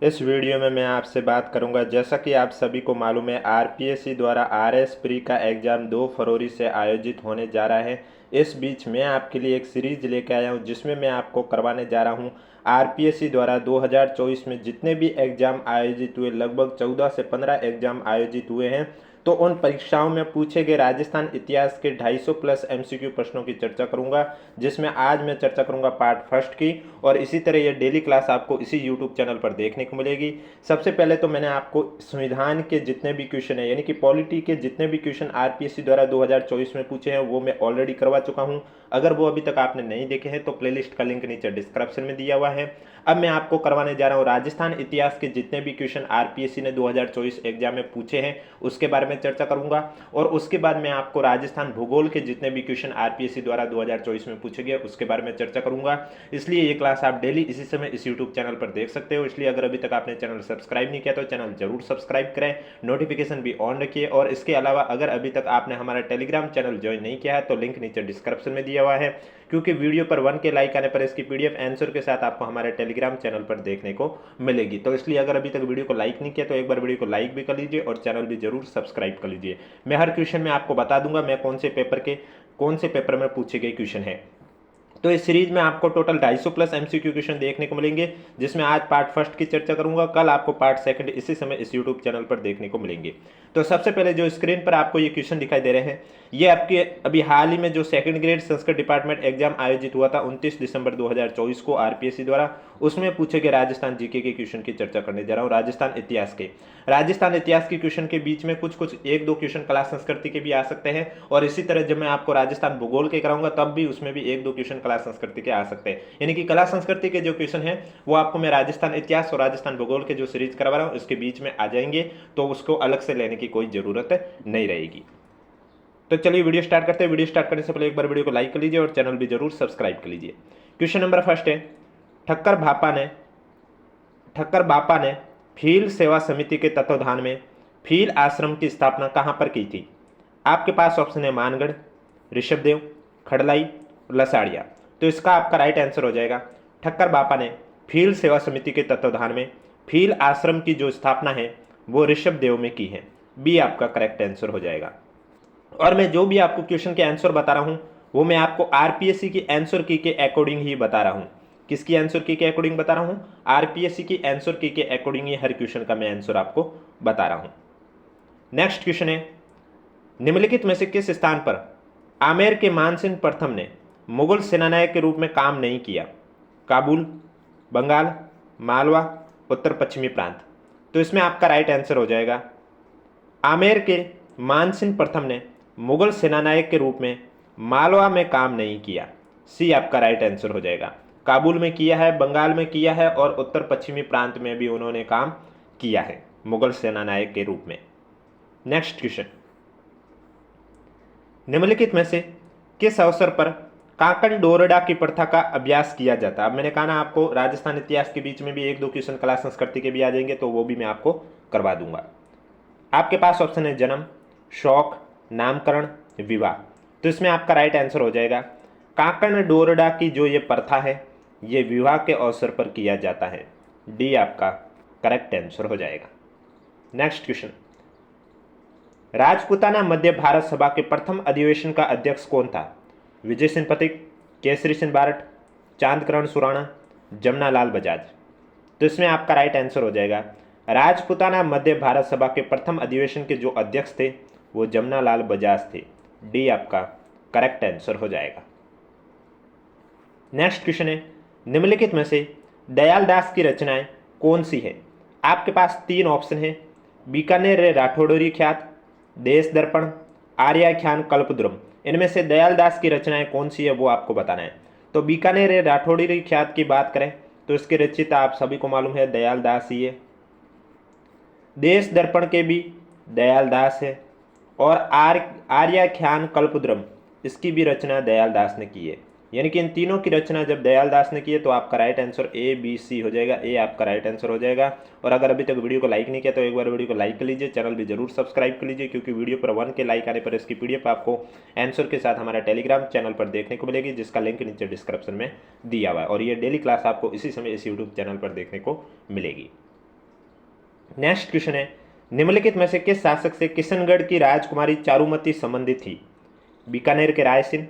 इस वीडियो में मैं आपसे बात करूंगा। जैसा कि आप सभी को मालूम है, आरपीएससी द्वारा आरएस प्री का एग्ज़ाम 2 फरवरी से आयोजित होने जा रहा है। इस बीच मैं आपके लिए एक सीरीज लेकर आया हूं जिसमें मैं आपको करवाने जा रहा हूं आरपीएससी द्वारा 2024 में जितने भी एग्ज़ाम आयोजित हुए, लगभग 14 से 15 एग्ज़ाम आयोजित हुए हैं, तो उन परीक्षाओं में पूछे गए राजस्थान इतिहास के 250 प्लस एमसीक्यू प्रश्नों की चर्चा करूंगा, जिसमें आज मैं चर्चा करूंगा पार्ट फर्स्ट की। और इसी तरह ये डेली क्लास आपको इसी यूट्यूब चैनल पर देखने को मिलेगी। सबसे पहले तो मैंने आपको संविधान के जितने भी क्वेश्चन हैं, यानी कि पॉलिटी के जितने भी क्वेश्चन आरपीएससी द्वारा 2024 में पूछे हैं, वो मैं ऑलरेडी करवा चुका हूं। अगर वो अभी तक आपने नहीं देखे हैं तो प्लेलिस्ट का लिंक नीचे डिस्क्रिप्शन में दिया हुआ है। अब मैं आपको करवाने जा रहा हूं राजस्थान इतिहास के जितने भी क्वेश्चन आरपीएससी ने 2024 एग्जाम में पूछे हैं उसके बारे में चर्चा करूंगा। और उसके बाद मैं आपको राजस्थान भूगोल के जितने भी क्वेश्चन आरपीएससी द्वारा 2024 में पूछे गए उसके बारे में चर्चा करूंगा। इसलिए ये क्लास आप डेली इसी समय इस यूट्यूब चैनल पर देख सकते हो। इसलिए अगर अभी तक आपने चैनल सब्सक्राइब नहीं किया तो चैनल जरूर सब्सक्राइब करें, नोटिफिकेशन भी ऑन रखिए। और इसके अलावा अगर अभी तक आपने हमारा टेलीग्राम चैनल ज्वाइन नहीं किया है तो लिंक नीचे डिस्क्रिप्शन में दिया हुआ है, क्योंकि वीडियो पर 1 के लाइक आने पर इसकी पीडीएफ आंसर के साथ आपको हमारे टेलीग्राम चैनल पर देखने को मिलेगी। तो इसलिए अगर अभी तक वीडियो को लाइक नहीं किया तो एक बार वीडियो को लाइक भी कर लीजिए और चैनल भी जरूर सब्सक्राइब कर लीजिए। मैं हर क्वेश्चन में आपको बता दूंगा मैं कौन से पेपर में पूछे गए क्वेश्चन है। तो इस सीरीज में आपको टोटल 250 प्लस एमसीक्यू क्वेश्चन देखने को मिलेंगे, जिसमें आज पार्ट फर्स्ट की चर्चा करूंगा, कल आपको पार्ट सेकंड इसी समय इस यूट्यूब चैनल पर देखने को मिलेंगे। तो सबसे पहले जो स्क्रीन पर आपको ये क्वेश्चन दिखाई दे रहे हैं, ये आपके अभी हाल ही में जो second grade Sanskrit department exam आयोजित हुआ था 29 दिसंबर 2024 को आरपीएससी द्वारा, उसमें पूछे गए राजस्थान जीके के क्वेश्चन की चर्चा करने जा रहा हूँ। राजस्थान इतिहास के क्वेश्चन के बीच में कुछ एक दो क्वेश्चन कला संस्कृति के भी आ सकते हैं। और इसी तरह जब मैं आपको राजस्थान भूगोल के कराऊंगा तब भी उसमें भी एक दो क्वेश्चन कला संस्कृति के आ सकते हैं। यानी कि कला संस्कृति के जो क्वेश्चन है वो आपको मैं राजस्थान इतिहास और राजस्थान भूगोल के जो सीरीज करवा रहा हूँ उसके बीच में आ जाएंगे, तो उसको अलग से लेने की कोई जरूरत नहीं रहेगी। तो चलिए वीडियो स्टार्ट करते हैं। वीडियो स्टार्ट करने से पहले एक बार वीडियो को लाइक कर लीजिए और चैनल भी जरूर सब्सक्राइब कर लीजिए। क्वेश्चन नंबर फर्स्ट है, ठक्कर बापा ने फील सेवा समिति के तत्वाधान में फील आश्रम की स्थापना कहां पर की थी? आपके पास ऑप्शन है मानगढ़, ऋषभदेव, खड़लाई, लसाड़िया। तो इसका आपका राइट आंसर हो जाएगा ठक्कर बापा ने फील सेवा समिति के तत्वाधान में फील आश्रम की जो स्थापना है वो ऋषभदेव में की है। बी आपका करेक्ट आंसर हो जाएगा। और मैं जो भी आपको क्वेश्चन के आंसर बता रहा हूं वो मैं आपको आरपीएससी की आंसर की के अकॉर्डिंग ही बता रहा हूं। किसकी आंसर की के अकॉर्डिंग बता रहा हूं? आरपीएससी की आंसर की के अकॉर्डिंग ही हर क्वेश्चन का मैं आंसर आपको बता रहा हूं। नेक्स्ट क्वेश्चन है, निम्नलिखित में से किस स्थान पर आमेर के मानसिंह प्रथम ने मुगल सेनानायक के रूप में काम नहीं किया? काबुल, बंगाल, मालवा, उत्तर पश्चिमी प्रांत। तो इसमें आपका राइट आंसर हो जाएगा आमेर के मानसिंह प्रथम ने मुगल सेनानायक के रूप में मालवा में काम नहीं किया। सी आपका राइट आंसर हो जाएगा। काबुल में किया है, बंगाल में किया है और उत्तर पश्चिमी प्रांत में भी उन्होंने काम किया है मुगल सेनानायक के रूप में। नेक्स्ट क्वेश्चन, निम्नलिखित में से किस अवसर पर काकन डोरडा की प्रथा का अभ्यास किया जाता है? अब मैंने कहा ना आपको राजस्थान इतिहास के बीच में भी एक दो क्वेश्चन कला संस्कृति के भी आ जाएंगे, तो वो भी मैं आपको करवा दूंगा। आपके पास ऑप्शन है जन्म, शौक, नामकरण, विवाह। तो इसमें आपका राइट आंसर हो जाएगा काकन डोरडा की जो ये प्रथा है ये विवाह के अवसर पर किया जाता है। डी आपका करेक्ट आंसर हो जाएगा। नेक्स्ट क्वेश्चन, राजपूताना मध्य भारत सभा के प्रथम अधिवेशन का अध्यक्ष कौन था? विजय सिंह पथिक, केसरी सिंह बारट, चांदकरण सुराणा, जमनालाल बजाज। तो इसमें आपका राइट आंसर हो जाएगा राजपूताना मध्य भारत सभा के प्रथम अधिवेशन के जो अध्यक्ष थे वो जमनालाल बजाज थे। डी आपका करेक्ट आंसर हो जाएगा। नेक्स्ट क्वेश्चन है, निम्नलिखित में से दयाल दास की रचनाएं कौन सी है? आपके पास 3 ऑप्शन है, बीकानेर राठौड़री ख्यात, देश दर्पण, आर्याख्यान कल्पद्रुम। इनमें से दयाल दास की रचनाएं कौन सी है वो आपको बताना है। तो बीकानेर राठौड़री ख्यात की बात करें तो इसके रचयिता आप सभी को मालूम है दयाल दास ही है। देश दर्पण के भी दयाल दास है और आर्याख्यान कल्पद्रुम इसकी भी रचना दयाल दास ने की है। यानी कि इन तीनों की रचना जब दयाल दास ने की है तो आपका right answer A B C हो जाएगा। ए आपका राइट आंसर हो जाएगा। और अगर अभी तक वीडियो को लाइक नहीं किया तो एक बार वीडियो को लाइक कर लीजिए, चैनल भी जरूर सब्सक्राइब कर लीजिए, क्योंकि वीडियो पर 1 के लाइक आने पर इसकी पीडीएफ आपको आंसर के साथ हमारा टेलीग्राम चैनल पर देखने को मिलेगी, जिसका लिंक नीचे डिस्क्रिप्शन में दिया हुआ है। और ये डेली क्लास आपको इसी समय इस यूट्यूब चैनल पर देखने को मिलेगी। नेक्स्ट क्वेश्चन है, निम्नलिखित में से किस शासक से किशनगढ़ की राजकुमारी चारुमती संबंधित थी? बीकानेर के रायसिंह,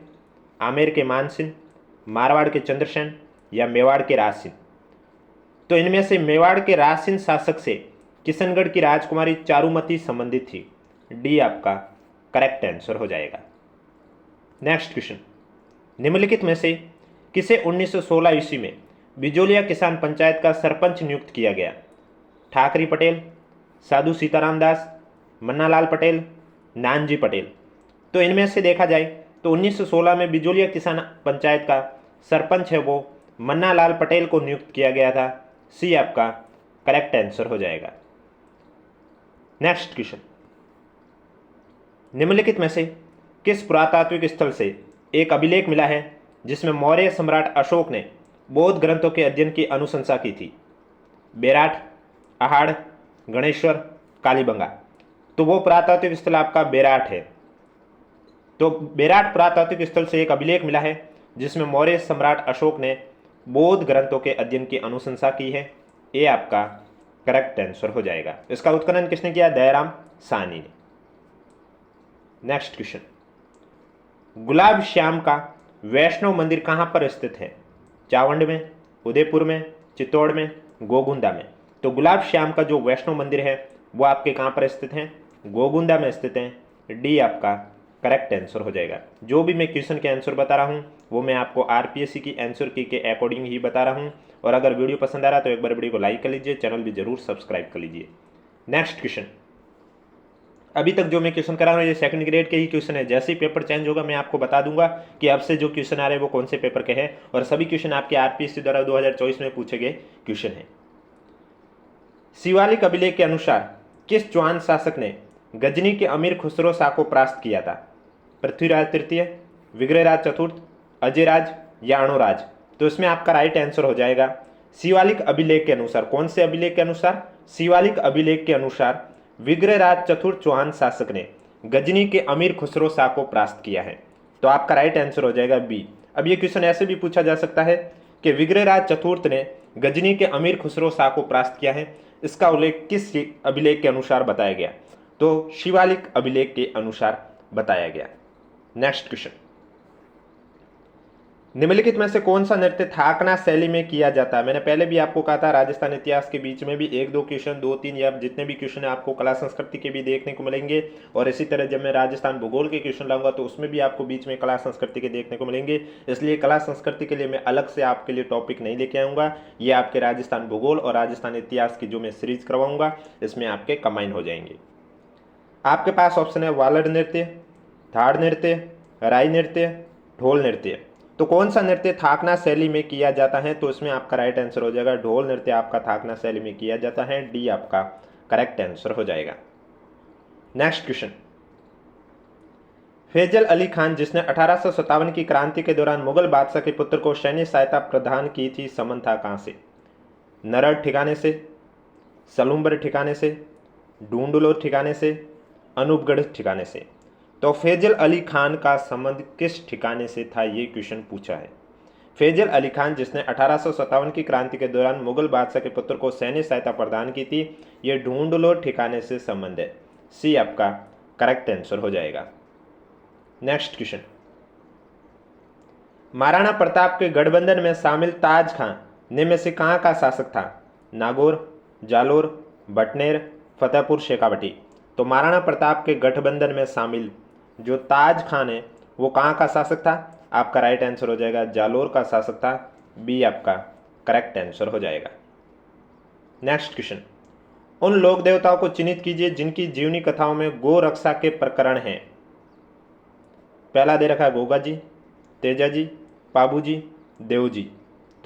आमेर के मानसिंह, मारवाड़ के चंद्रसेन या मेवाड़ के राजसिंह? तो इनमें से मेवाड़ के राजसिंह शासक से किशनगढ़ की राजकुमारी चारुमती संबंधित थी। डी आपका करेक्ट आंसर हो जाएगा। नेक्स्ट क्वेश्चन, निम्नलिखित में से किसे 1916 ईस्वी में बिजोलिया किसान पंचायत का सरपंच नियुक्त किया गया? ठाकरी पटेल, साधु सीताराम दास, मन्नालाल पटेल, नानजी पटेल? तो इनमें से देखा जाए तो 1916 में बिजोलिया किसान पंचायत का सरपंच है वो मन्नालाल पटेल को नियुक्त किया गया था। सी आपका करेक्ट आंसर हो जाएगा। नेक्स्ट क्वेश्चन, निम्नलिखित में से किस पुरातात्विक स्थल से एक अभिलेख मिला है जिसमें मौर्य सम्राट अशोक ने बौद्ध ग्रंथों के अध्ययन की अनुशंसा की थी? बेराट, अहाड़, गणेश्वर, कालीबंगा? तो वो पुरातात्विक स्थल आपका बेराट है। तो बेराट पुरातात्विक स्थल से एक अभिलेख मिला है जिसमें मौर्य सम्राट अशोक ने बौद्ध ग्रंथों के अध्ययन की अनुशंसा की है। ये आपका करेक्ट आंसर हो जाएगा। इसका उत्खनन किसने किया? दयाराम साहनी ने। नेक्स्ट क्वेश्चन, गुलाब श्याम का वैष्णव मंदिर कहाँ पर स्थित है? चावंड में, उदयपुर में, चित्तौड़ में, गोगुंदा में? तो गुलाब श्याम का जो वैष्णव मंदिर है वो आपके कहाँ पर स्थित है? गोगुंदा में स्थित है। डी आपका करेक्ट आंसर हो जाएगा। जो भी मैं क्वेश्चन के आंसर बता रहा हूँ वो मैं आपको आरपीएससी की आंसर की के अकॉर्डिंग ही बता रहा हूँ। और अगर वीडियो पसंद आ रहा है तो एक बार वीडियो को लाइक कर लीजिए, चैनल भी जरूर सब्सक्राइब कर लीजिए। नेक्स्ट क्वेश्चन, अभी तक जो मैं क्वेश्चन करा रहा हूँ ये सेकंड ग्रेड के ही क्वेश्चन है। जैसे ही पेपर चेंज होगा मैं आपको बता दूंगा कि अब से जो क्वेश्चन आ रहे हैं वो कौन से पेपर के हैं। और सभी क्वेश्चन आपके आरपीएससी द्वारा 2024 में पूछे गए क्वेश्चन है। शिवालिक अभिलेख के अनुसार किस चौहान शासक ने गजनी के अमीर खुसरो शाह को परास्त किया था? पृथ्वीराज तृतीय, विग्रहराज चतुर्थ, अजयराज या अणुराज? तो इसमें आपका राइट आंसर हो जाएगा शिवालिक अभिलेख के अनुसार। कौन से अभिलेख के अनुसार? शिवालिक अभिलेख के अनुसार विग्रहराज चतुर्थ चौहान शासक ने गजनी के अमीर खुसरो शाह को परास्त किया है। तो आपका राइट आंसर हो जाएगा बी। अब ये क्वेश्चन ऐसे भी पूछा जा सकता है कि विग्रहराज चतुर्थ ने गजनी के अमीर खुसरो शाह को परास्त किया है, इसका उल्लेख किस अभिलेख के अनुसार बताया गया? तो शिवालिक अभिलेख के अनुसार बताया गया। नेक्स्ट क्वेश्चन, निम्नलिखित में से कौन सा नृत्य थाकना शैली में किया जाता है? मैंने पहले भी आपको कहा था राजस्थान इतिहास के बीच में भी एक दो क्वेश्चन, दो तीन या जितने भी क्वेश्चन है आपको कला संस्कृति के भी देखने को मिलेंगे। और इसी तरह जब मैं राजस्थान भूगोल के क्वेश्चन लाऊंगा तो उसमें भी आपको बीच में कला संस्कृति के देखने को मिलेंगे। इसलिए कला संस्कृति के लिए मैं अलग से आपके लिए टॉपिक नहीं लेके आऊँगा। ये आपके राजस्थान भूगोल और राजस्थान इतिहास की जो मैं सीरीज करवाऊंगा इसमें आपके कंबाइन हो जाएंगे। आपके पास ऑप्शन है वालड़ नृत्य, थाड़ नृत्य, राई नृत्य, ढोल नृत्य। तो कौन सा नृत्य थाकना शैली में किया जाता है? तो इसमें आपका राइट आंसर हो जाएगा ढोल नृत्य आपका थाकना शैली में किया जाता है। डी आपका करेक्ट आंसर हो जाएगा। नेक्स्ट क्वेश्चन, फैजल अली खान जिसने 1857 की क्रांति के दौरान मुगल बादशाह के पुत्र को सैन्य सहायता प्रदान की थी, संबंध था कहां से? नरड ठिकाने से, सलूम्बर ठिकाने से, ढूंढलो ठिकाने से, अनूपगढ़ ठिकाने से? तो फैजल अली खान का संबंध किस ठिकाने से था, ये क्वेश्चन पूछा है। फैजल अली खान जिसने 1857 की क्रांति के दौरान मुगल बादशाह के पुत्र को सैन्य सहायता प्रदान की थी, ये ढूंढलो ठिकाने से संबंध है। सी आपका करेक्ट आंसर हो जाएगा। नेक्स्ट क्वेश्चन, महाराणा प्रताप के गठबंधन में शामिल ताज खान निम्न में से कहाँ का शासक था? नागौर, जालोर, बटनेर, फतेहपुर शेखावटी? तो महाराणा प्रताप के गठबंधन में शामिल जो ताज खान है वो कहाँ का शासक था? आपका राइट आंसर हो जाएगा जालोर का शासक था। बी आपका करेक्ट आंसर हो जाएगा। नेक्स्ट क्वेश्चन, उन लोक देवताओं को चिन्हित कीजिए जिनकी जीवनी कथाओं में गो रक्षा के प्रकरण हैं। पहला दे रखा है गोगा जी, तेजा जी, पाबू जी, देव जी।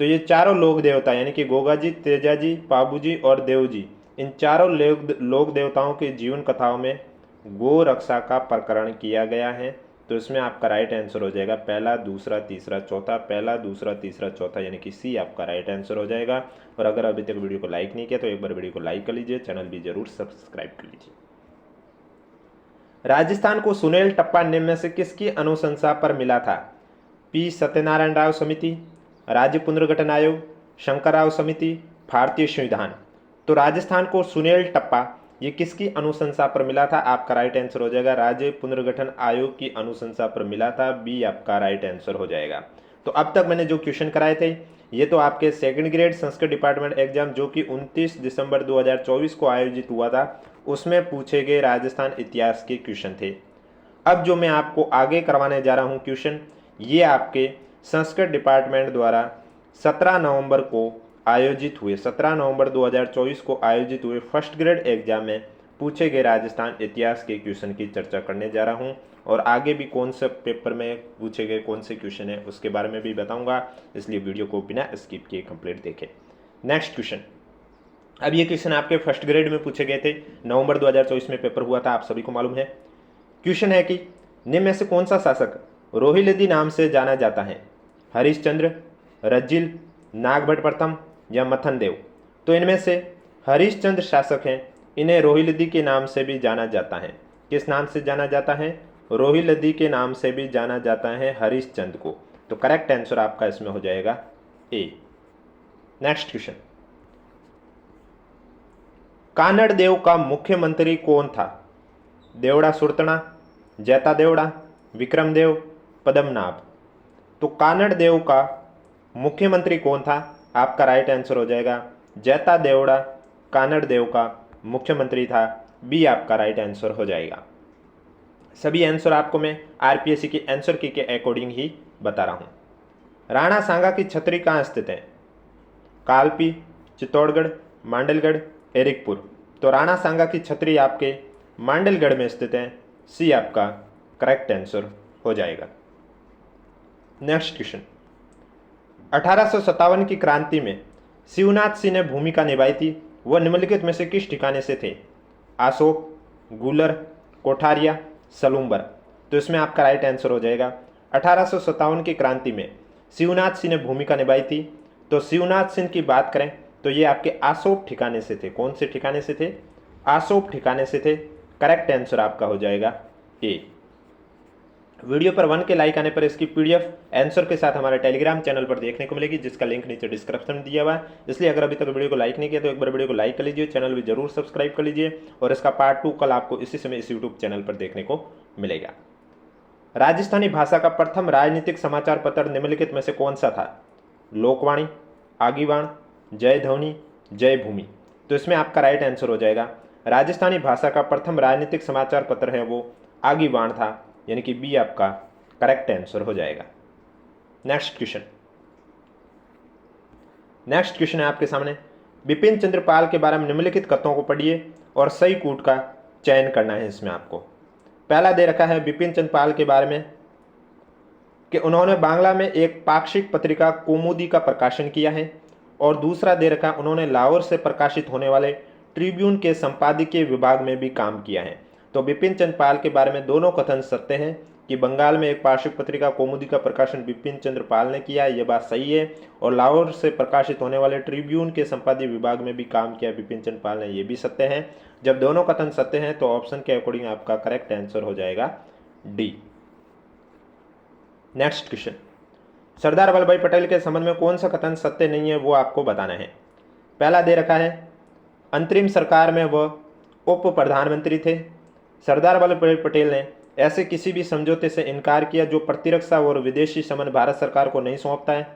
तो ये चारों लोक देवता यानी कि गोगा जी, तेजा जी, पाबू जी और देव जी, इन चारों लोक देवताओं की जीवन कथाओं में गो रक्षा का प्रकरण किया गया है। तो इसमें आपका राइट आंसर हो जाएगा पहला, दूसरा, तीसरा, चौथा। पहला, दूसरा, तीसरा, चौथा यानी कि सी आपका राइट आंसर हो जाएगा। और अगर अभी तक वीडियो को लाइक नहीं किया तो एक बार वीडियो को लाइक कर लीजिए, चैनल भी जरूर सब्सक्राइब कर लीजिए। राजस्थान को सुनेल टप्पा निम्न में से किसकी अनुशंसा पर मिला था? पी सत्यनारायण राव समिति, राज्य पुनर्गठन आयोग, शंकर राव समिति, भारतीय संविधान? तो राजस्थान को सुनील टप्पा ये किसकी अनुशंसा पर मिला था? आपका राइट आंसर हो जाएगा राज्य पुनर्गठन आयोग की अनुशंसा पर मिला था। बी आपका राइट आंसर हो जाएगा। तो अब तक मैंने जो क्वेश्चन कराए थे ये तो आपके second grade Sanskrit department exam जो कि 29 दिसंबर 2024 को आयोजित हुआ था उसमें पूछे गए राजस्थान इतिहास के क्वेश्चन थे। अब जो मैं आपको आगे करवाने जा रहा हूं क्वेश्चन ये आपके संस्कृत डिपार्टमेंट द्वारा 17 नवंबर को आयोजित हुए 17 नवंबर 2024 को आयोजित हुए फर्स्ट ग्रेड एग्जाम में पूछे गए राजस्थान इतिहास के क्वेश्चन की चर्चा करने जा रहा हूं और आगे भी कौन से पेपर में पूछे गए कौन से क्वेश्चन है उसके बारे में भी बताऊंगा, इसलिए वीडियो को बिना स्किप किए कंप्लीट देखें। नेक्स्ट क्वेश्चन, अब ये क्वेश्चन आपके फर्स्ट ग्रेड में पूछे गए थे, नवंबर 2024 में पेपर हुआ था, आप सभी को मालूम है। क्वेश्चन है कि निम्न में से कौन सा शासक रोहिल्लादी नाम से जाना जाता है? हरिश्चंद्र, रज्जिल, नागभट्ट प्रथम या मथन देव? तो इनमें से हरिश्चंद्र शासक हैं, इन्हें रोहिल्लादी के नाम से भी जाना जाता है। किस नाम से जाना जाता है? रोहिल्लादी के नाम से भी जाना जाता है हरिश्चंद्र को। तो करेक्ट आंसर आपका इसमें हो जाएगा ए। नेक्स्ट क्वेश्चन, कानड़ देव का मुख्यमंत्री कौन था? देवड़ा सुरतना, जैता देवड़ा, विक्रम देव, पद्मनाभ? तो कानड़ देव का मुख्यमंत्री कौन था? आपका राइट आंसर हो जाएगा जैता देवड़ा कानड़ देव का मुख्यमंत्री था। बी आपका राइट आंसर हो जाएगा। सभी आंसर आपको मैं आरपीएससी के आंसर की के अकॉर्डिंग ही बता रहा हूं। राणा सांगा की छतरी कहाँ स्थित है? कालपी, चित्तौड़गढ़, मांडलगढ़, एरिकपुर? तो राणा सांगा की छतरी आपके मांडलगढ़ में स्थित है। सी आपका करेक्ट आंसर हो जाएगा। नेक्स्ट क्वेश्चन, 1857 की क्रांति में शिवनाथ सिंह ने भूमिका निभाई थी, वह निम्नलिखित में से किस ठिकाने से थे? आसोप, गूलर, कोठारिया, सलूम्बर? तो इसमें आपका राइट आंसर हो जाएगा 1857 की क्रांति में शिवनाथ सिंह ने भूमिका निभाई थी। तो शिवनाथ सिंह की बात करें तो ये आपके आसोप ठिकाने से थे। कौन से ठिकाने से थे? आसोप ठिकाने से थे। करेक्ट आंसर आपका हो जाएगा ए। वीडियो पर 1 के लाइक आने पर इसकी पीडीएफ आंसर के साथ हमारे टेलीग्राम चैनल पर देखने को मिलेगी, जिसका लिंक नीचे डिस्क्रिप्शन में दिया हुआ है। इसलिए अगर अभी तक वीडियो को लाइक नहीं किया तो एक बार वीडियो को लाइक कर लीजिए, चैनल भी जरूर सब्सक्राइब कर लीजिए और इसका पार्ट 2 कल आपको इसी समय इस यूट्यूब चैनल पर देखने को मिलेगा। राजस्थानी भाषा का प्रथम राजनीतिक समाचार पत्र निम्नलिखित में से कौन सा था? लोकवाणी, आगीवाण, जय ध्वनि, जय भूमि? तो इसमें आपका राइट आंसर हो जाएगा राजस्थानी भाषा का प्रथम राजनीतिक समाचार पत्र है वो आगीवाण था, यानी कि बी आपका करेक्ट आंसर हो जाएगा। नेक्स्ट क्वेश्चन है आपके सामने, बिपिन चंद्र पाल के बारे में निम्नलिखित कथनों को पढ़िए और सही कूट का चयन करना है। इसमें आपको पहला दे रखा है बिपिन चंद्र पाल के बारे में कि उन्होंने बांग्ला में एक पाक्षिक पत्रिका कौमुदी का प्रकाशन किया है, और दूसरा दे रखा उन्होंने लाहौर से प्रकाशित होने वाले ट्रिब्यून के संपादकीय विभाग में भी काम किया है। तो बिपिन चंद्र पाल के बारे में दोनों कथन सत्य हैं कि बंगाल में एक पाक्षिक पत्रिका कौमुदी का प्रकाशन बिपिन चंद्र पाल ने किया, यह बात सही है, और लाहौर से प्रकाशित होने वाले ट्रिब्यून के संपादकीय विभाग में भी काम किया बिपिन चंद्र पाल ने, यह भी सत्य है। जब दोनों कथन सत्य हैं तो ऑप्शन के अकॉर्डिंग आपका करेक्ट आंसर हो जाएगा D. Next question, Sardar Vallabh भाई पटेल के संबंध में कौन सा कथन सत्य नहीं है वो आपको बताना है। पहला दे रखा है अंतरिम सरकार में वह उप प्रधानमंत्री थे। सरदार वल्लभ भाई पटेल ने ऐसे किसी भी समझौते से इनकार किया जो प्रतिरक्षा और विदेशी संबंध भारत सरकार को नहीं सौंपता है।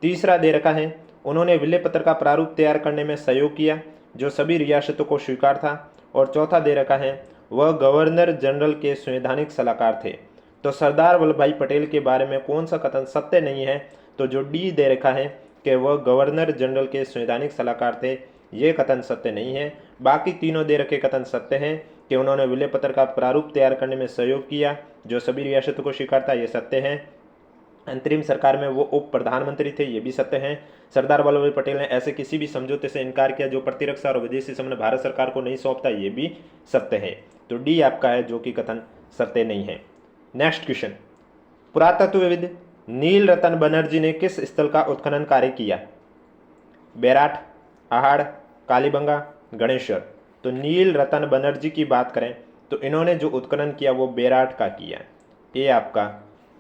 तीसरा दे रखा है उन्होंने विलय पत्र का प्रारूप तैयार करने में सहयोग किया जो सभी रियासतों को स्वीकार था। और चौथा दे रखा है वह गवर्नर जनरल के संवैधानिक सलाहकार थे। तो सरदार वल्लभ भाई पटेल के बारे में कौन सा कथन सत्य नहीं है? तो जो डी दे रखा है कि वह गवर्नर जनरल के संवैधानिक सलाहकार थे, ये कथन सत्य नहीं है। बाकी तीनों दे रखे कथन सत्य हैं कि उन्होंने विलय पत्र का प्रारूप तैयार करने में सहयोग किया जो सभी रियासतों को स्वीकार था, ये सत्य है। अंतरिम सरकार में वो उप प्रधानमंत्री थे, ये भी सत्य है। सरदार वल्लभ भाई पटेल ने ऐसे किसी भी समझौते से इनकार किया जो प्रतिरक्षा और विदेशी संबंध भारत सरकार को नहीं सौंपता, ये भी सत्य है। तो डी आपका है जो कि कथन सत्य नहीं है। नेक्स्ट क्वेश्चन, पुरातत्वविद नील रतन बनर्जी ने किस स्थल का उत्खनन कार्य किया? बेराट, आहाड़, कालीबंगा, गणेश्वर? तो नील रतन बनर्जी की बात करें तो इन्होंने जो उत्खनन किया वो बेराट का किया। ये आपका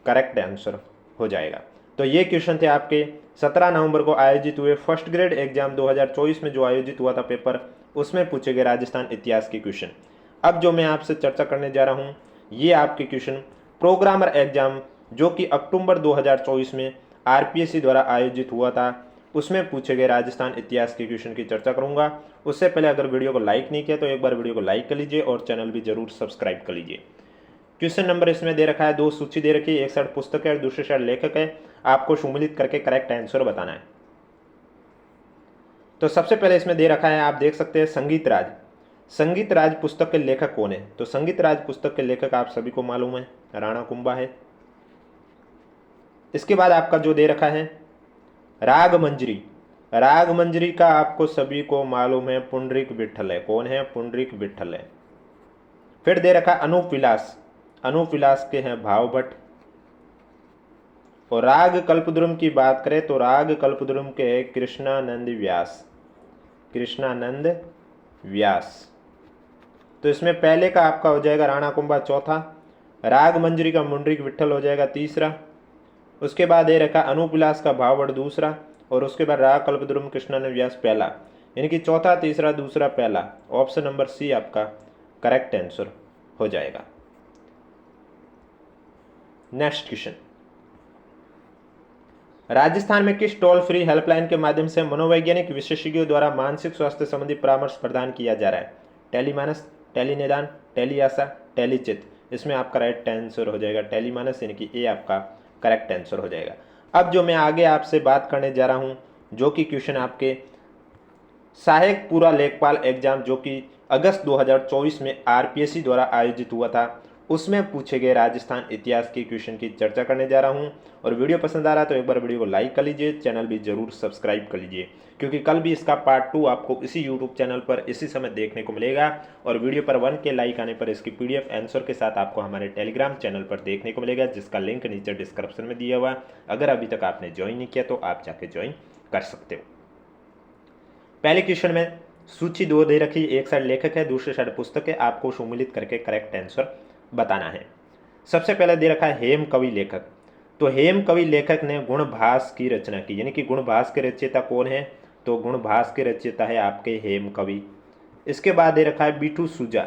करेक्ट आंसर हो जाएगा। तो ये क्वेश्चन थे आपके 17 नवंबर को आयोजित हुए फर्स्ट ग्रेड एग्जाम 2024 में जो आयोजित हुआ था पेपर, उसमें पूछे गए राजस्थान इतिहास के क्वेश्चन। अब जो मैं आपसे चर्चा करने जा रहा हूँ ये आपके क्वेश्चन प्रोग्रामर एग्जाम जो कि अक्टूबर 2024 में आरपीएससी द्वारा आयोजित हुआ था, उसमें पूछे गए राजस्थान इतिहास के क्वेश्चन की चर्चा करूंगा। उससे पहले अगर वीडियो को लाइक नहीं किया तो एक बार वीडियो को लाइक कर लीजिए और चैनल भी जरूर सब्सक्राइब कर लीजिए। क्वेश्चन नंबर इसमें दे रखा है, दो सूची दे रखी है, एक साइड पुस्तक है और दूसरी साइड लेखक है। आपको सम्मिलित करके करेक्ट आंसर बताना है। तो सबसे पहले इसमें दे रखा है, आप देख सकते हैं संगीत राज। संगीत राज पुस्तक के लेखक कौन है? तो संगीत राज पुस्तक के लेखक आप सभी को मालूम है, राणा कुंभा है। इसके बाद आपका जो दे रखा है राग मंजरी, राग मंजरी का आपको सभी को मालूम है पुंडरीक विठल है। कौन है? पुंडरीक विठल है। फिर दे रखा अनूप विलास, अनूप विलास के हैं भाव भट्ट। और राग कल्पद्रुम की बात करें तो राग कल्पद्रुम के है कृष्णानंद व्यास, कृष्णानंद व्यास। तो इसमें पहले का आपका हो जाएगा राणा कुंभा चौथा, राग मंजरी का पुंडरीक विठल हो जाएगा तीसरा, उसके बाद दे रखा अनूप विलास का भाव भट्ट दूसरा, और उसके बाद राग कल्पद्रुम कृष्णानंद व्यास पहला। यानी कि चौथा, तीसरा, दूसरा, पहला। ऑप्शन नंबर सी आपका करेक्ट आंसर हो जाएगा। नेक्स्ट क्वेश्चन, राजस्थान में किस टोल फ्री हेल्पलाइन के माध्यम से मनोवैज्ञानिक विशेषज्ञों द्वारा मानसिक स्वास्थ्य संबंधी परामर्श प्रदान किया जा रहा है? टेलीमानस, टेलीनिदान, टेलीआशा, टेलीचित। इसमें आपका राइट आंसर हो जाएगा टेलीमानस, यानी कि ए आपका करेक्ट आंसर हो जाएगा। अब जो मैं आगे आपसे बात करने जा रहा हूं, जो कि क्वेश्चन आपके सहायक पूरा लेखपाल एग्जाम जो कि अगस्त 2024 में आरपीएससी द्वारा आयोजित हुआ था, उसमें पूछे गए राजस्थान इतिहास के क्वेश्चन की चर्चा करने जा रहा हूं। और वीडियो पसंद आ रहा है तो एक बार वीडियो को लाइक कर लीजिए, चैनल भी जरूर सब्सक्राइब कर लीजिए, क्योंकि कल भी इसका पार्ट 2 आपको इसी यूट्यूब चैनल पर इसी समय देखने को मिलेगा। और वीडियो पर 1 के लाइक आने पर इसकी पीडीएफ आंसर के साथ आपको हमारे टेलीग्राम चैनल पर देखने को मिलेगा, जिसका लिंक नीचे डिस्क्रिप्शन में दिया हुआ। अगर अभी तक आपने ज्वाइन नहीं किया तो आप जाके ज्वाइन कर सकते हो। पहले क्वेश्चन में सूची 2 दे रखी, एक साइड लेखक है, दूसरी साइड पुस्तक है। आपको सम्मिलित करके करेक्ट आंसर बताना है। सबसे पहले दे रखा है हेम कवि लेखक। तो हेम कवि लेखक ने गुणभास की रचना की, यानी कि गुणभास के रचयिता कौन है? तो गुणभास के रचयिता है आपके हेम कवि। इसके बाद दे रखा है बीटू सुजा।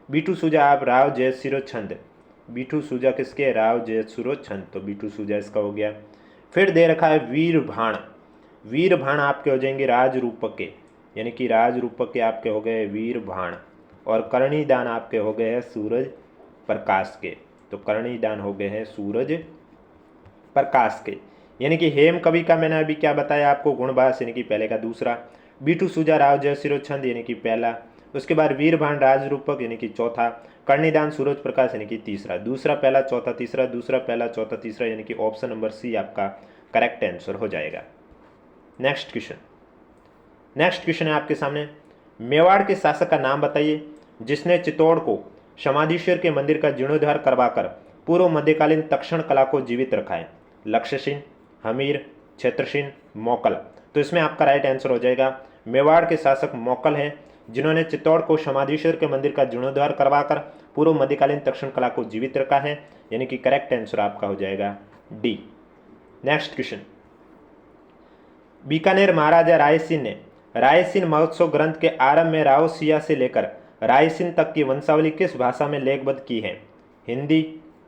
बीटू सुजा आप राव जयसिरो छंद, बीटू सुजा किसके? राव जयसिरो छंद। तो बीटू सुजा इसका हो गया। फिर दे रखा है वीर भाण। वीर भाण आपके हो जाएंगे राज रूपक के, यानी कि राज रूपक के आपके हो गए वीर भाण। और कर्णीदान आपके हो गए हैं सूरज प्रकाश के। तो कर्णीदान हो गए हैं सूरज प्रकाश के। यानी कि हेम कवि का मैंने अभी क्या बताया आपको? गुणभास, यानी कि पहले का दूसरा। बीटू सुजा राव जयसिरो छंद, यानी कि पहला। उसके बाद वीरभान राज रूपक, यानी कि चौथा। कर्णीदान सूरज प्रकाश, यानी कि तीसरा। दूसरा पहला चौथा तीसरा, दूसरा पहला चौथा तीसरा, यानी कि ऑप्शन नंबर सी आपका करेक्ट आंसर हो जाएगा। नेक्स्ट क्वेश्चन, नेक्स्ट क्वेश्चन है आपके सामने, मेवाड़ के शासक का नाम बताइए जिसने चित्तौड़ को समाधीश्वर के मंदिर का जीर्णोद्धार करवाकर पूर्व मध्यकालीन तक्षण कला को जीवित रखा है? लक्ष्यसेन, हमीर, क्षेत्रसेन, मोकल। तो इसमें आपका राइट आंसर हो जाएगा मेवाड़ के शासक मोकल हैं, जिन्होंने चित्तौड़ को समाधीश्वर के मंदिर का जीर्णोद्धार करवाकर पूर्व मध्यकालीन तक्षण कला को जीवित रखा है, यानी कि करेक्ट आंसर आपका हो जाएगा डी। नेक्स्ट क्वेश्चन, बीकानेर महाराजा रायसिंह ने रायसिंह महोत्सव ग्रंथ के आरंभ में राव सिया से लेकर रायसिंह तक की वंशावली किस भाषा में लेखबद्ध की है? हिंदी,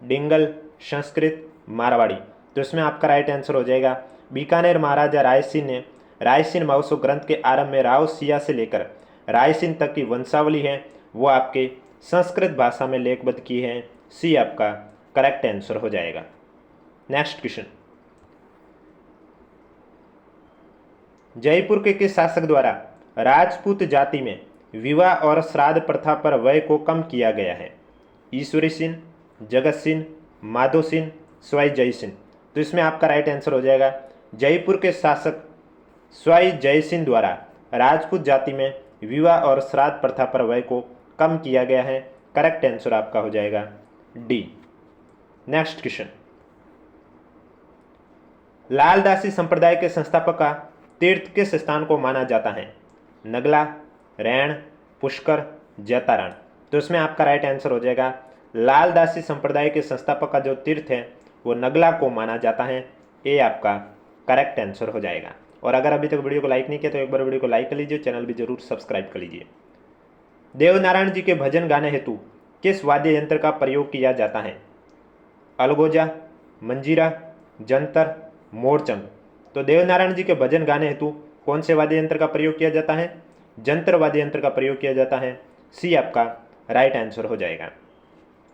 डिंगल, संस्कृत, मारवाड़ी। तो इसमें आपका राइट आंसर हो जाएगा बीकानेर महाराजा रायसिंह ने रायसिंह महोत्सव ग्रंथ के आरंभ में राव सिया से लेकर रायसिंह तक की वंशावली है वो आपके संस्कृत भाषा में लेखबद्ध की है। सी आपका करेक्ट आंसर हो जाएगा। नेक्स्ट क्वेश्चन, जयपुर के किस शासक द्वारा राजपूत जाति में विवाह और श्राद्ध प्रथा पर व्यय को कम किया गया है? ईश्वरी सिंह, जगत सिंह, माधो सिंह, स्वाई जय सिंह। तो इसमें आपका राइट आंसर हो जाएगा जयपुर के शासक स्वाई जय सिंह द्वारा राजपूत जाति में विवाह और श्राद्ध प्रथा पर व्यय को कम किया गया है। करेक्ट आंसर आपका हो जाएगा डी। नेक्स्ट क्वेश्चन, लालदासी संप्रदाय के संस्थापक का तीर्थ किस स्थान को माना जाता है? नगला, रैण, पुष्कर, जैतारण। तो इसमें आपका राइट आंसर हो जाएगा लालदासी संप्रदाय के संस्थापक का जो तीर्थ है वो नगला को माना जाता है। ए आपका करेक्ट आंसर हो जाएगा। और अगर अभी तक वीडियो को लाइक नहीं किया तो एक बार वीडियो को लाइक कर लीजिए, चैनल भी जरूर सब्सक्राइब कर लीजिए। देवनारायण जी के भजन गाने हेतु किस वाद्य यंत्र का प्रयोग किया जाता है? अलगोजा, मंजीरा, जंतर, मोरचंग। तो देवनारायण जी के भजन गाने हेतु कौन से वाद्य यंत्र का प्रयोग किया जाता है? जंतर वाद्य यंत्र का प्रयोग किया जाता है। सी आपका राइट आंसर हो जाएगा।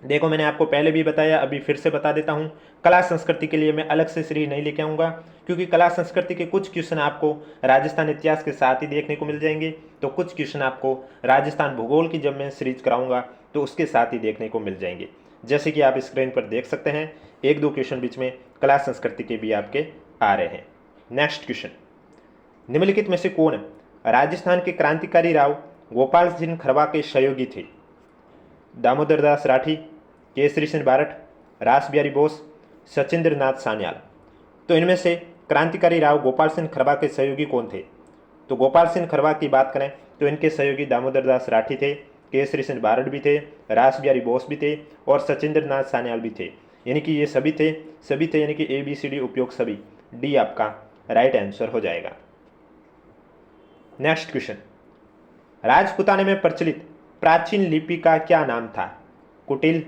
देखो मैंने आपको पहले भी बताया, अभी फिर से बता देता हूँ। कला संस्कृति के लिए मैं अलग से सीरीज नहीं लेके आऊँगा, क्योंकि कला संस्कृति के कुछ क्वेश्चन आपको राजस्थान इतिहास के साथ ही देखने को मिल जाएंगे, तो कुछ क्वेश्चन आपको राजस्थान भूगोल की जब मैं सीरीज कराऊंगा तो उसके साथ ही देखने को मिल जाएंगे। जैसे कि आप स्क्रीन पर देख सकते हैं, एक दो क्वेश्चन बीच में कला संस्कृति के भी आपके आ रहे हैं। नेक्स्ट क्वेश्चन, निम्नलिखित में से कौन राजस्थान के क्रांतिकारी राव गोपाल सिंह खरवा के सहयोगी थे? दामोदर दास राठी, केसरी सिंह बारठ, रास बिहारी बोस, सचिंद्र नाथ सान्याल। तो इनमें से क्रांतिकारी राव गोपाल सिंह खरवा के सहयोगी कौन थे? तो गोपाल सिंह खरवा की बात करें तो इनके सहयोगी दामोदर दास राठी थे, केसरी सिंह बारठ भी थे, रास बिहारी बोस भी थे और सचिंद्र नाथ सान्याल भी थे। यानी कि ये सभी थे यानी कि ABCD उपयोग सभी। डी आपका राइट आंसर हो जाएगा। नेक्स्ट क्वेश्चन, राजपूताने में प्रचलित प्राचीन लिपि का क्या नाम था? कुटिल,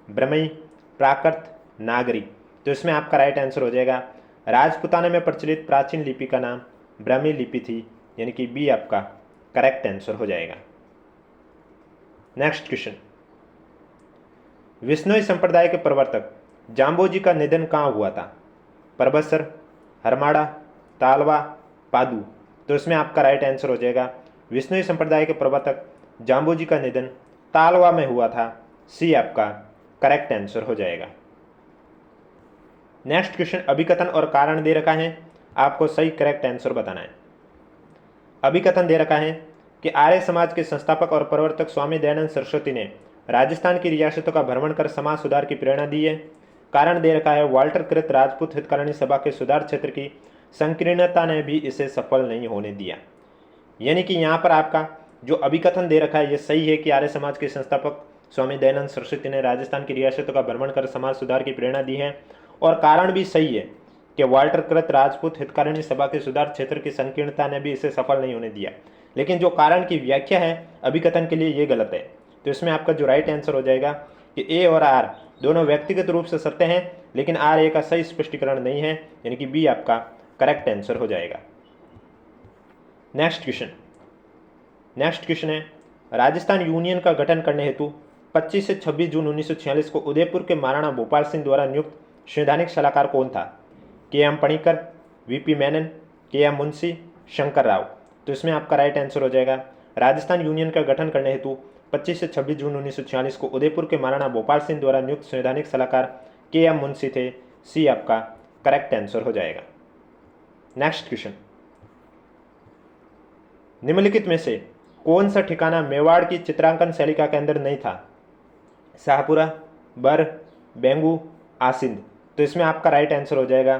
ब्रह्मी, प्राकृत, नागरी। तो इसमें आपका राइट आंसर हो जाएगा, राजपूताने में प्रचलित प्राचीन लिपि का नाम ब्रह्मी लिपि थी, यानी कि बी आपका करेक्ट आंसर हो जाएगा। नेक्स्ट क्वेश्चन, विश्नोई संप्रदाय के प्रवर्तक जाम्बोजी का निधन कहाँ हुआ था? परबसर, हरमाड़ा, तालवा, पादू। तो इसमें आपका राइट आंसर हो जाएगा, विश्नोई संप्रदाय के प्रवर्तक जाम्बोजी का निधन तालवा में हुआ था। सी आपका करेक्ट आंसर हो जाएगा। नेक्स्ट क्वेश्चन, अभिकथन और कारण दे रखा है, आपको सही करेक्ट आंसर बताना है। अभिकथन दे रखा है कि आर्य समाज के संस्थापक और प्रवर्तक स्वामी दयानंद सरस्वती ने राजस्थान की रियासतों का भ्रमण कर समाज सुधार की प्रेरणा दी है। कारण दे रखा है, वाल्टर कृत राजपूत हितकारिणी सभा के सुधार क्षेत्र की संकीर्णता ने भी इसे सफल नहीं होने दिया। यानी कि यहाँ पर आपका जो अभिकथन दे रखा है ये सही है कि आर्य समाज के संस्थापक स्वामी दयानंद सरस्वती ने राजस्थान की रियासतों का भ्रमण कर समाज सुधार की प्रेरणा दी है, और कारण भी सही है कि वाल्टर कृत राजपूत हितकारिणी सभा के सुधार क्षेत्र की संकीर्णता ने भी इसे सफल नहीं होने दिया। लेकिन जो कारण की व्याख्या है अभिकथन के लिए ये गलत है। तो इसमें आपका जो राइट आंसर हो जाएगा कि ए और आर दोनों व्यक्तिगत रूप से सत्य हैं, लेकिन आर ए का सही स्पष्टीकरण नहीं है, यानी कि बी आपका करेक्ट आंसर हो जाएगा। नेक्स्ट क्वेश्चन है, राजस्थान यूनियन का गठन करने हेतु 25 से 26 जून 1946 को उदयपुर के महाराणा भोपाल सिंह द्वारा नियुक्त संवैधानिक सलाहकार कौन था? KM Panikkar, VP Menon, KM Munshi, Shankar Rao. तो इसमें आपका राइट आंसर हो जाएगा, राजस्थान यूनियन का गठन करने हेतु 25 से 26 जून 1946 को उदयपुर के महाराणा भोपाल सिंह द्वारा नियुक्त संवैधानिक सलाहकार KM मुंशी थे। सी आपका करेक्ट आंसर हो जाएगा। नेक्स्ट क्वेश्चन, निम्नलिखित में से कौन सा ठिकाना मेवाड़ की चित्रांकन शैलिका के अंदर नहीं था? शाहपुरा, बर, बेंगू, आसिंद। तो इसमें आपका राइट आंसर हो जाएगा,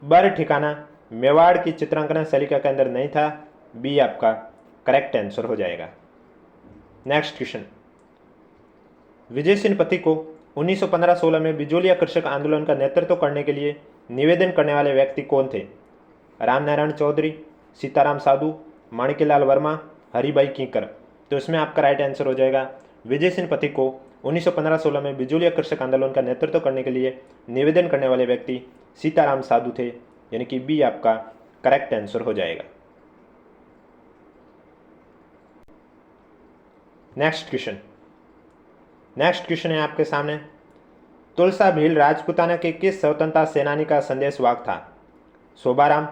बर ठिकाना मेवाड़ की चित्रांकन शैलिका के अंदर नहीं था। बी आपका करेक्ट आंसर हो जाएगा। नेक्स्ट क्वेश्चन, विजय सिंह पथिक को 1915-16 में बिजोलिया कृषक आंदोलन का नेतृत्व करने के लिए निवेदन करने वाले व्यक्ति कौन थे? रामनारायण चौधरी, सीताराम साधु, माणिक्यलाल वर्मा, हरिभाई कीकर। तो इसमें आपका राइट आंसर हो जाएगा, विजय सिंह पथिक को 1915-16 में बिजोलिया कृषक आंदोलन का नेतृत्व करने के लिए निवेदन करने वाले व्यक्ति सीताराम साधु थे, यानी कि बी आपका करेक्ट आंसर हो जाएगा। नेक्स्ट क्वेश्चन है आपके सामने, तुलसा भील राजपूताना के किस स्वतंत्रता सेनानी का संदेशवाहक था? शोभाराम,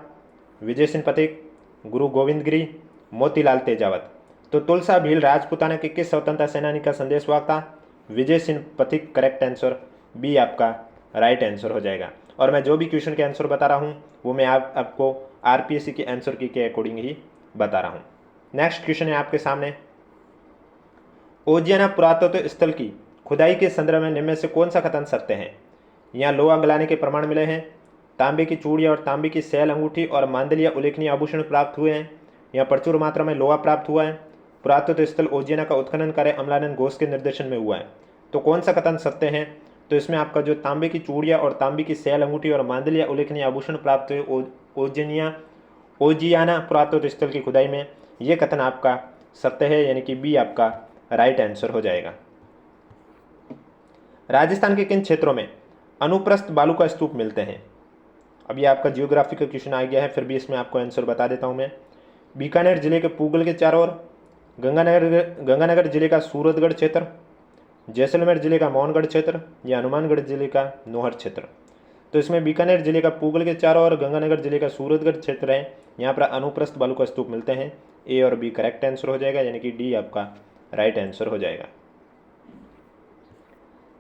विजय सिंह पथिक, गुरु गोविंद गिरी, मोतीलाल तेजावत। तो तुलसा भील राजपूताना के किस स्वतंत्रता सेनानी का संदेशवाहक था? Vijay Singh Pathik. Correct answer B आपका राइट आंसर हो जाएगा। और मैं जो भी क्वेश्चन के आंसर बता रहा हूँ वो मैं आपको RPSC के आंसर की के अकॉर्डिंग ही बता रहा हूँ। नेक्स्ट क्वेश्चन है आपके सामने, ओजियाना पुरातत्व स्थल की खुदाई के संदर्भ में निम्न में से कौन सा कथन सत्य है? यहाँ लोहा गलाने के प्रमाण मिले हैं, तांबे की चूड़ियाँ और तांबे की सैल अंगूठी और मांदलिया उल्लेखनीय आभूषण प्राप्त हुए हैं। यहाँ प्रचुर मात्रा में लोहा प्राप्त हुआ है। पुरातत्व स्थल ओजियाना का उत्खनन कार्य अमलानंद घोष के निर्देशन में हुआ है। तो कौन सा कथन सत्य है? तो इसमें आपका जो तांबे की चूड़ियाँ और तांबे की सैल अंगूठी और मांदलिया उल्लेखनीय आभूषण प्राप्त हुए ओजियाना पुरातत्व स्थल की खुदाई में, ये कथन आपका सत्य है, यानी कि बी आपका राइट आंसर हो जाएगा। राजस्थान के किन क्षेत्रों में अनुप्रस्थ बालू का स्तूप मिलते हैं? अब ये आपका जियोग्राफी का क्वेश्चन आ गया है, फिर भी इसमें आपको आंसर बता देता हूँ मैं। बीकानेर जिले के पूगल के चारों ओर, गंगानगर जिले का सूरतगढ़ क्षेत्र, जैसलमेर जिले का मौनगढ़ क्षेत्र, या हनुमानगढ़ जिले का नोहर क्षेत्र। तो इसमें बीकानेर जिले का पूगल के चारों ओर, गंगानगर जिले का सूरतगढ़ क्षेत्र है, यहाँ पर अनुप्रस्थ बालू का स्तूप मिलते हैं। ए और बी करेक्ट आंसर हो जाएगा, यानी कि डी आपका राइट आंसर हो जाएगा।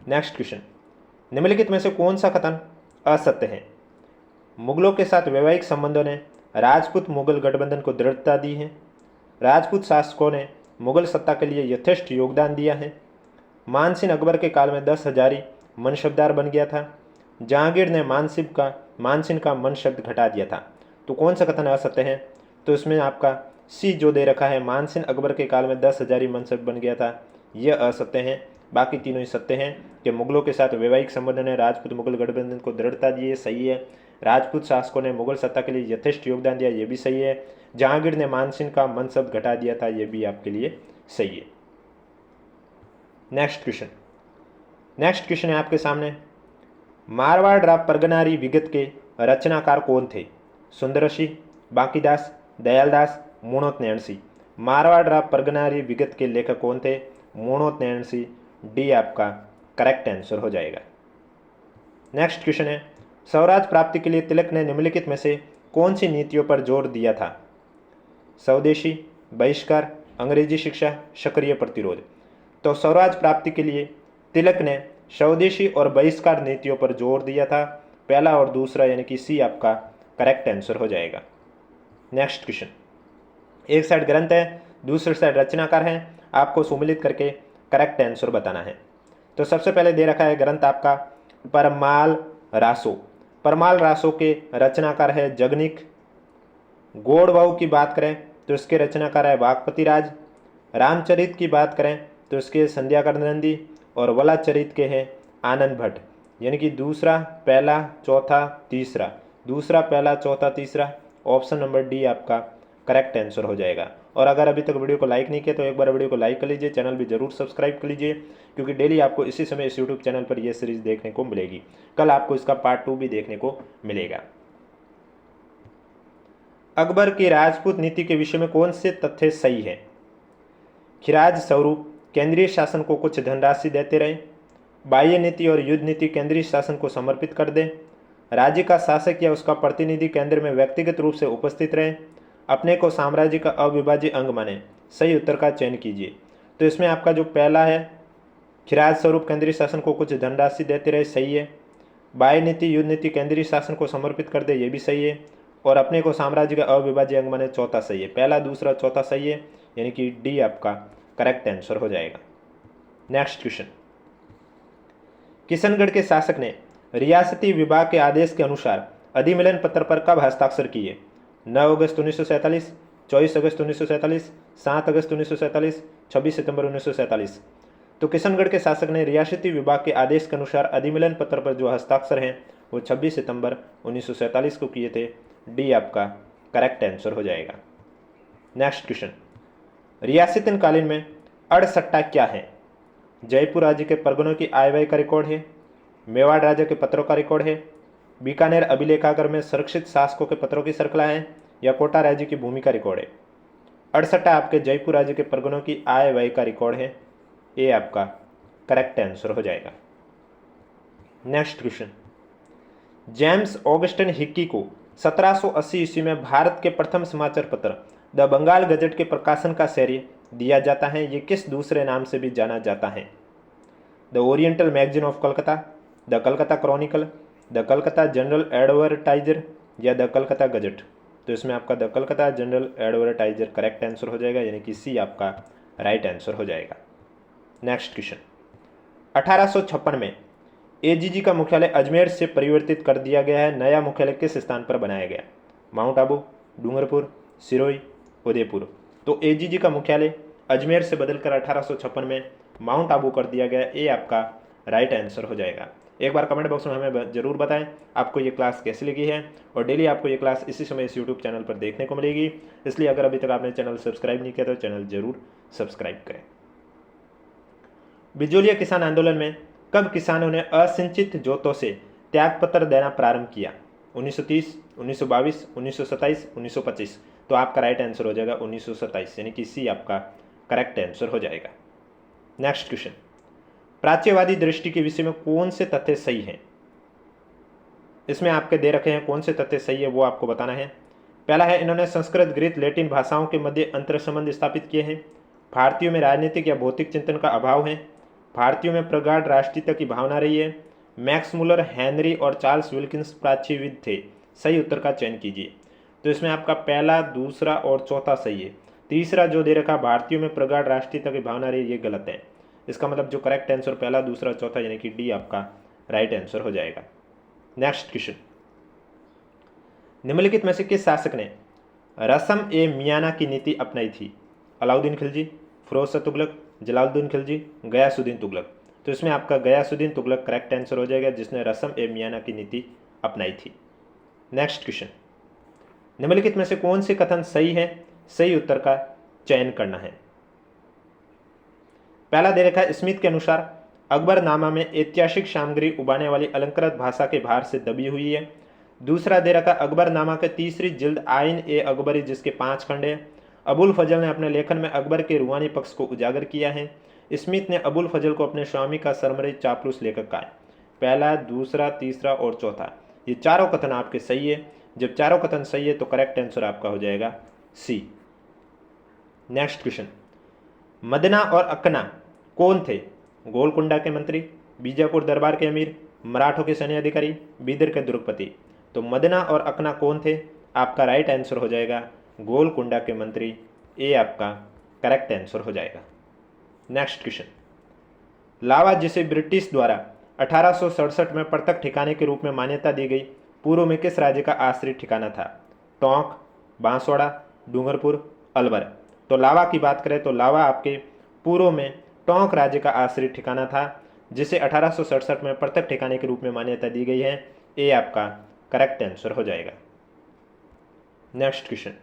नेक्स्ट क्वेश्चन, निम्नलिखित में से कौन सा कथन असत्य है? मुगलों के साथ वैवाहिक संबंधों ने राजपूत मुगल गठबंधन को दृढ़ता दी है। राजपूत शासकों ने मुगल सत्ता के लिए यथेष्ट योगदान दिया है। मानसिंह अकबर के काल में 10 हजारी मनशब्दार बन गया था। जहांगीर ने मानसिंह का मन शब्द घटा दिया था। तो कौन सा कथन असत्य है? तो इसमें आपका सी जो दे रखा है, मानसिंह अकबर के काल में 10 हजारी मनशब्द बन गया था, यह असत्य है। बाकी तीनों ही सत्य हैं कि मुगलों के साथ वैवाहिक संबंध ने राजपूत मुगल गठबंधन को दृढ़ता दी है, सही है। राजपूत शासकों ने मुगल सत्ता के लिए यथेष्ट योगदान दिया, यह भी सही है। जहांगीर ने मानसिंह का मन शब्द घटा दिया था, यह भी आपके लिए सही है। नेक्स्ट क्वेश्चन है आपके सामने, मारवाड़ राव परगनारी विगत के रचनाकार कौन थे? सुंदरसी, बांकीदास, दयालदास, मूणोत नैणसी। मारवाड़ राव परगनारी विगत के लेखक कौन थे? मूणोत नैणसी। डी आपका करेक्ट आंसर हो जाएगा। नेक्स्ट क्वेश्चन है, स्वराज प्राप्ति के लिए तिलक ने निम्नलिखित में से कौन सी नीतियों पर जोर दिया था? स्वदेशी, बहिष्कार, अंग्रेजी शिक्षा, सक्रिय प्रतिरोध। तो स्वराज प्राप्ति के लिए तिलक ने स्वदेशी और बहिष्कार नीतियों पर जोर दिया था। पहला और दूसरा, यानी कि सी आपका करेक्ट आंसर हो जाएगा। नेक्स्ट क्वेश्चन, एक साइड ग्रंथ है, दूसरी साइड रचनाकार है, आपको सुमिलित करके करेक्ट आंसर बताना है। तो सबसे पहले दे रखा है ग्रंथ आपका परमाल रासो। परमाल रासो के रचनाकार है जगनिक। गोड़बाऊ की बात करें तो इसके रचनाकार है वाकपति राज। रामचरित की बात करें तो इसके संध्याकर नंदी, और वलाचरित के हैं आनंद भट्ट। यानी कि दूसरा, पहला, चौथा, तीसरा, दूसरा, पहला, चौथा, तीसरा। ऑप्शन नंबर डी आपका करेक्ट आंसर हो जाएगा। और अगर अभी तक वीडियो को लाइक नहीं किया तो एक बार वीडियो को लाइक कर लीजिए, चैनल भी जरूर सब्सक्राइब कर लीजिए, क्योंकि डेली आपको इसी समय इस यूट्यूब चैनल पर यह सीरीज देखने को मिलेगी। कल आपको इसका पार्ट 2 भी देखने को मिलेगा। अकबर की राजपूत नीति के विषय में कौन से तथ्य सही है? खिराज स्वरूप केंद्रीय शासन को कुछ धनराशि देते रहे। बाह्य नीति और युद्ध नीति केंद्रीय शासन को समर्पित कर दे। राज्य का शासक या उसका प्रतिनिधि केंद्र में व्यक्तिगत रूप से उपस्थित रहे। अपने को साम्राज्य का अविभाज्य अंग माने। सही उत्तर का चयन कीजिए। तो इसमें आपका जो पहला है, खिराज स्वरूप केंद्रीय शासन को कुछ धनराशि देते रहे, सही है। बाह्य नीति युद्ध नीति केंद्रीय शासन को समर्पित कर दे, ये भी सही है। और अपने को साम्राज्य का अविभाज्य अंग माने, चौथा सही है। पहला, दूसरा, चौथा सही है, यानी कि डी आपका करेक्ट आंसर हो जाएगा। नेक्स्ट क्वेश्चन, किशनगढ़ के शासक ने रियासती विभाग के आदेश के अनुसार अधिमिलन पत्र पर कब हस्ताक्षर किए? 9 अगस्त 1947, 24 अगस्त 1947, 7 अगस्त 1947, 26 सितंबर 1947। तो किशनगढ़ के शासक ने रियासती विभाग के आदेश के अनुसार अधिमिलन पत्र पर जो हस्ताक्षर हैं वो 26 सितंबर 1947 को किए थे। डी आपका करेक्ट आंसर हो जाएगा। नेक्स्ट क्वेश्चन, रियासतन कालीन में अड़सट्टा क्या है? जयपुर राज्य के परगनों की आय व्यय का रिकॉर्ड है। मेवाड़ राज्य के पत्रों का रिकॉर्ड है। बीकानेर अभिलेखागार में संरक्षित शासकों के पत्रों की श्रृंखला है, या कोटा राज्य की भूमि का रिकॉर्ड है। अड़सट्टा आपके जयपुर राज्य के परगनों की आय व्यय का रिकॉर्ड है। ए आपका करेक्ट आंसर हो जाएगा। Next question, James Augustine Hicky को 1780 ईस्वी में भारत के प्रथम समाचार पत्र द बंगाल गजट के प्रकाशन का श्रेय दिया जाता है। ये किस दूसरे नाम से भी जाना जाता है? The oriental magazine of Calcutta, the Calcutta Chronicle, the Calcutta general advertiser, या द कलकत्ता गजट। तो इसमें आपका the Calcutta general advertiser correct answer हो जाएगा, यानी कि सी आपका राइट आंसर हो जाएगा। नेक्स्ट क्वेश्चन, 1856 में एजीजी का मुख्यालय अजमेर से परिवर्तित कर दिया गया है। नया मुख्यालय किस स्थान पर बनाया गया? माउंट आबू, डूंगरपुर, सिरोही, उदयपुर। तो एजीजी का मुख्यालय अजमेर से बदलकर 1856 में माउंट आबू कर दिया गया। ए आपका राइट आंसर हो जाएगा। एक बार कमेंट बॉक्स में हमें ज़रूर बताएं आपको ये क्लास कैसी लगी है, और डेली आपको ये क्लास इसी समय इस यूट्यूब चैनल पर देखने को मिलेगी। इसलिए अगर अभी तक आपने चैनल सब्सक्राइब नहीं किया तो चैनल जरूर सब्सक्राइब करें। बिजोलिया किसान आंदोलन में कब किसानों ने असिंचित जोतों से त्यागपत्र देना प्रारंभ किया? 1930, 1922, 1927, 1925। तो आपका राइट आंसर हो जाएगा 1927, यानी कि सी आपका करेक्ट आंसर हो जाएगा। नेक्स्ट क्वेश्चन, प्राच्यवादी दृष्टि के विषय में कौन से तथ्य सही हैं? इसमें आपके दे रखे हैं कौन से तथ्य सही है वो आपको बताना है। पहला है, इन्होंने संस्कृत, ग्रीक, लैटिन भाषाओं के मध्य अंतर संबंध स्थापित किए हैं। भारतीयों में राजनीतिक या भौतिक चिंतन का अभाव है। भारतीयों में प्रगाढ़ राष्ट्रीयता की भावना रही है। मैक्स मुलर, हेनरी और चार्ल्स विल्किंस प्राच्यविद थे। सही उत्तर का चयन कीजिए। तो इसमें आपका पहला, दूसरा और चौथा सही है। तीसरा जो दे रखा भारतीयों में प्रगाढ़ राष्ट्रीयता की भावना रही, ये गलत है। इसका मतलब जो करेक्ट आंसर पहला, दूसरा, चौथा यानी कि डी आपका राइट आंसर हो जाएगा। नेक्स्ट क्वेश्चन, निम्नलिखित में से किस शासक ने रसम ए मियाना की नीति अपनाई थी? अलाउद्दीन खिलजी, फिरोज शाह तुगलक, जलालुद्दीन खिलजी, गयासुद्दीन तुगलक। तो इसमें आपका गयासुद्दीन तुगलक करेक्ट आंसर हो जाएगा, जिसने रसम ए मियाना की नीति अपनाई थी। नेक्स्ट क्वेश्चन, निम्नलिखित में से कौन से कथन सही है? सही उत्तर का चयन करना है। पहला दे रखा है, स्मिथ के अनुसार अकबरनामा में ऐतिहासिक सामग्री उबाने वाली अलंकृत भाषा के भार से दबी हुई है। दूसरा दे रखा, अकबरनामा के तीसरी जिल्द आइन ए अकबरी, जिसके 5 खंड है। अबुल फजल ने अपने लेखन में अकबर के रूहानी पक्ष को उजागर किया है। स्मिथ ने अबुल फजल को अपने स्वामी का सरमरी चापलूस लेखक कहा है। पहला, दूसरा, तीसरा और चौथा, ये चारों कथन आपके सही है। जब चारों कथन सही है तो करेक्ट आंसर आपका हो जाएगा सी। नेक्स्ट क्वेश्चन, मदना और अकना कौन थे? गोलकुंडा के मंत्री, बीजापुर दरबार के अमीर, मराठों के सैन्य अधिकारी, बीदर के दुर्गपति। तो मदना और अकना कौन थे? आपका राइट आंसर हो जाएगा गोलकुंडा के मंत्री, ए आपका करेक्ट आंसर हो जाएगा। नेक्स्ट क्वेश्चन, लावा जिसे ब्रिटिश द्वारा 1867 में पृथक ठिकाने के रूप में मान्यता दी गई, पूर्व में किस राज्य का आश्रित ठिकाना था? टोंक, बांसवाड़ा, डूंगरपुर, अलवर। तो लावा की बात करें तो लावा आपके पूर्व में टोंक राज्य का आश्रित ठिकाना था, जिसे 1867 में पृथक ठिकाने के रूप में मान्यता दी गई है। ए आपका करेक्ट आंसर हो जाएगा। नेक्स्ट क्वेश्चन,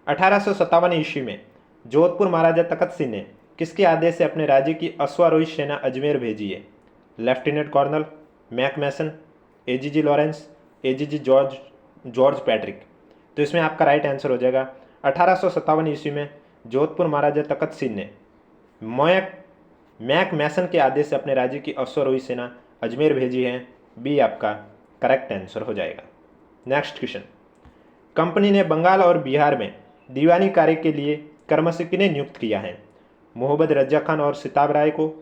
1857 ईस्वी में जोधपुर महाराजा तखत सिंह ने किसके आदेश से अपने राज्य की अश्वारोही सेना अजमेर भेजी है? Lieutenant colonel, Mac Mason, AGG Lawrence, AGG George Patrick. तो इसमें आपका राइट आंसर हो जाएगा 1857 ईस्वी में जोधपुर महाराजा तखत सिंह ने मैक मैसन के आदेश से अपने राज्य की अश्वारोही सेना अजमेर भेजी है। बी आपका करेक्ट आंसर हो जाएगा। नेक्स्ट क्वेश्चन, कंपनी ने बंगाल और बिहार में दीवानी कार्य के लिए क्रमशः किन्हें नियुक्त किया है? मोहम्मद रज्जा खान और सिताब राय को,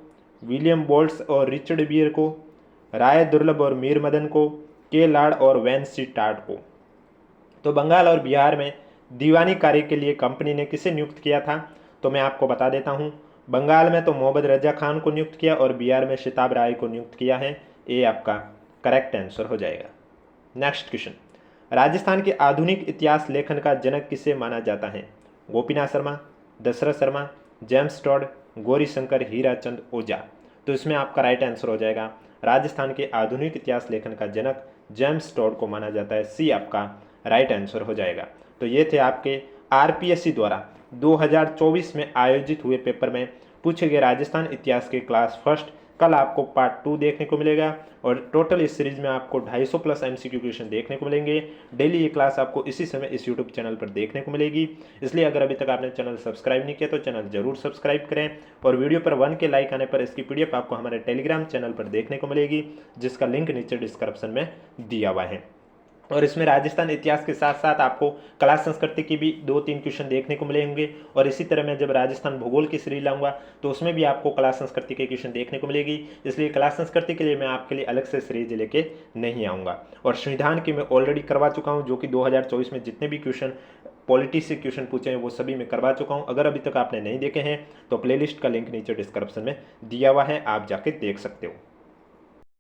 विलियम बोल्ट्स और रिचर्ड बियर को, राय दुर्लभ और मीर मदन को, के लाड और वैनसी टाट को। तो बंगाल और बिहार में दीवानी कार्य के लिए कंपनी ने किसे नियुक्त किया था? तो मैं आपको बता देता हूँ, बंगाल में तो मोहम्मद रज्जा खान को नियुक्त किया और बिहार में सिताब राय को नियुक्त किया है। ए आपका करेक्ट आंसर हो जाएगा। नेक्स्ट क्वेश्चन, राजस्थान के आधुनिक इतिहास लेखन का जनक किसे माना जाता है? गोपीनाथ शर्मा, दशरथ शर्मा, जेम्स टॉड, गौरी शंकर, हीराचंद ओझा। तो इसमें आपका राइट आंसर हो जाएगा राजस्थान के आधुनिक इतिहास लेखन का जनक जेम्स टॉड को माना जाता है। सी आपका राइट आंसर हो जाएगा। तो ये थे आपके आरपीएससी द्वारा 2024 में आयोजित हुए पेपर में पूछे गए राजस्थान इतिहास के क्लास फर्स्ट। कल आपको पार्ट 2 देखने को मिलेगा और टोटल इस सीरीज में आपको 250 प्लस एमसीक्यू क्वेश्चन देखने को मिलेंगे। डेली ये क्लास आपको इसी समय इस यूट्यूब चैनल पर देखने को मिलेगी। इसलिए अगर अभी तक आपने चैनल सब्सक्राइब नहीं किया तो चैनल जरूर सब्सक्राइब करें, और वीडियो पर 1 के लाइक आने पर इसकी पीडीएफ आपको हमारे टेलीग्राम चैनल पर देखने को मिलेगी, जिसका लिंक नीचे डिस्क्रिप्शन में दिया हुआ है। और इसमें राजस्थान इतिहास के साथ साथ आपको कला संस्कृति की भी 2-3 क्वेश्चन देखने को मिलेंगे। और इसी तरह मैं जब राजस्थान भूगोल की सीरीज लाऊंगा तो उसमें भी आपको कला संस्कृति के क्वेश्चन देखने को मिलेगी। इसलिए कला संस्कृति के लिए मैं आपके लिए अलग से सीरीज लेके नहीं आऊँगा। और संविधान की मैं ऑलरेडी करवा चुका हूँ, जो कि 2024 में जितने भी क्वेश्चन पॉलिटी से क्वेश्चन पूछे हैं वो सभी मैं करवा चुका हूँ। अगर अभी तक आपने नहीं देखे हैं तो प्लेलिस्ट का लिंक नीचे डिस्क्रिप्शन में दिया हुआ है, आप जाके देख सकते हो।